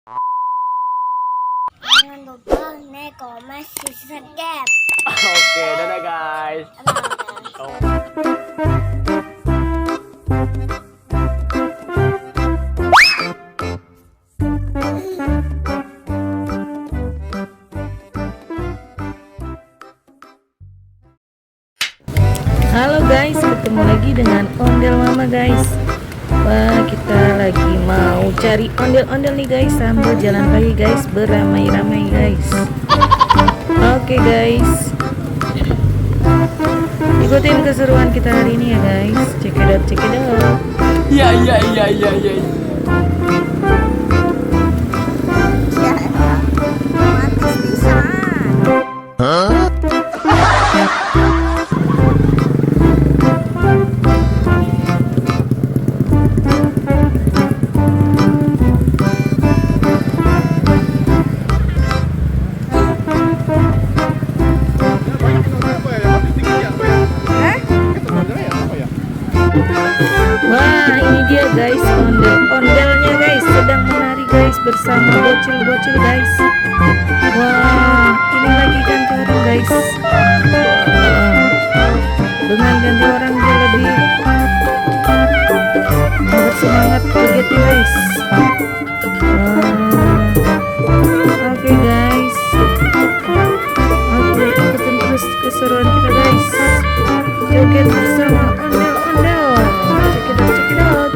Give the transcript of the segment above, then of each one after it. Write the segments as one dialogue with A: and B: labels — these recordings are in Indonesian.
A: Jangan lupa like, comment, subscribe.
B: Oke, dadah guys.
A: Bye.
C: Halo guys, ketemu lagi dengan Ondel Mama guys. Wah, kita lagi mau cari ondel-ondel nih guys, sambil jalan pagi guys, beramai-ramai guys. Oke guys, ikutin keseruan kita hari ini ya guys. Check it out, check it out.
B: Iya.
C: Wah, ini dia guys, ondel-ondelnya guys, sedang menari guys bersama bocil-bocil guys. Wah, ini lagi ganti orang guys. Wah, dengan ganti orang dia lebih bersemangat jogetnya guys. Oke guys, oke, ikutin terus keseruan kita guys. Joget bersama ondel-ondel. Check it out.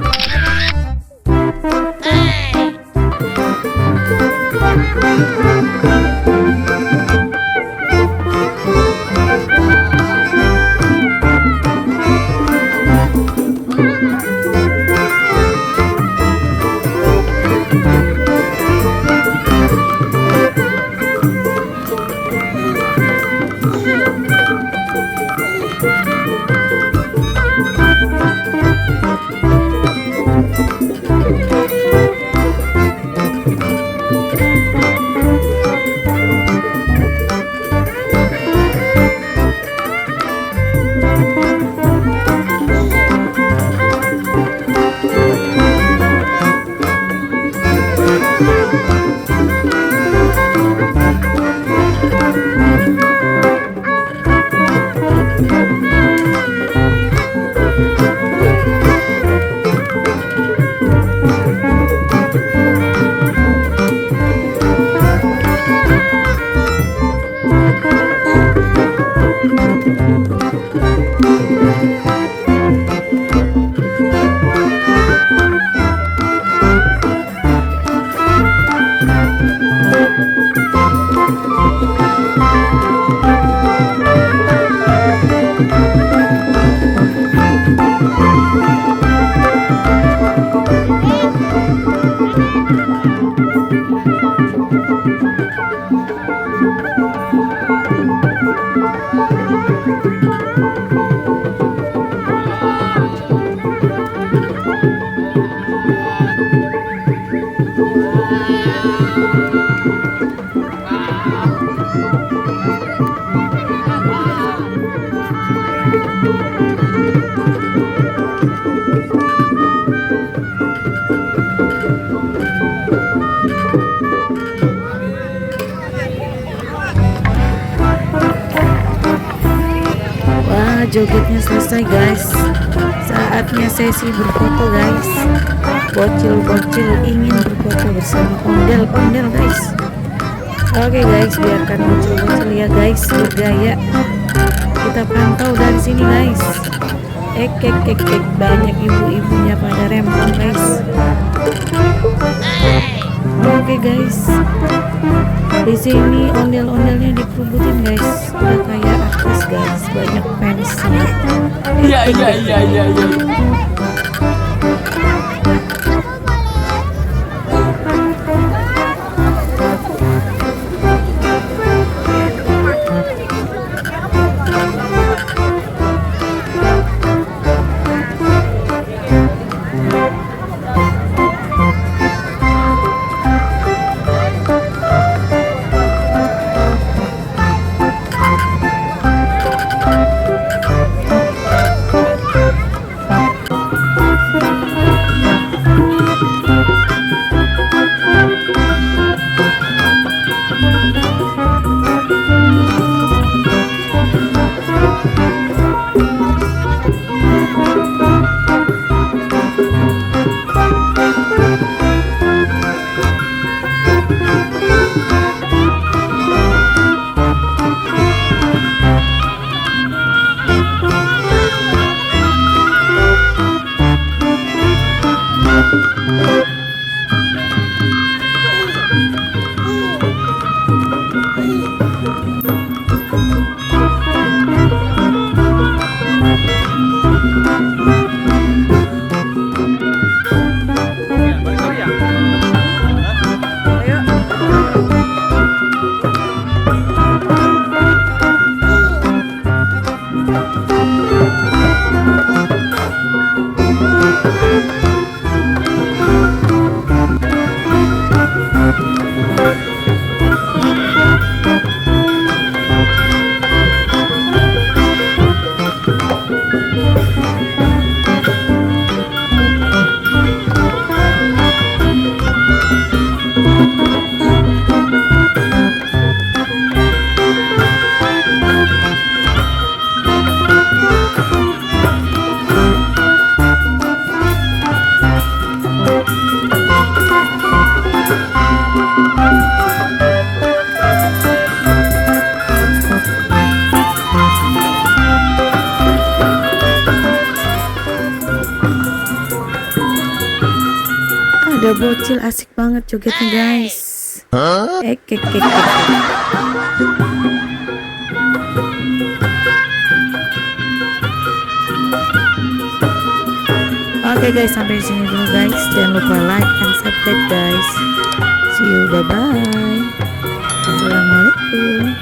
C: Wah, jogetnya selesai guys. Saatnya sesi berfoto guys. Bocil-bocil ingin berfoto bersama ondel-ondel guys. Oke guys, biarkan bocil-bocil ya guys bergaya. Kita pantau dari sini guys. Banyak ibu-ibunya pada rempong guys. Oke guys, di sini ondel-ondelnya dikerubutin guys. Udah kayak artis guys, banyak fansnya.
B: Iya.
C: Ada bocil asik banget jogetnya guys. Ek. Oke guys, sampai sini dulu guys. Jangan lupa like and subscribe guys. See you, bye bye. Assalamualaikum.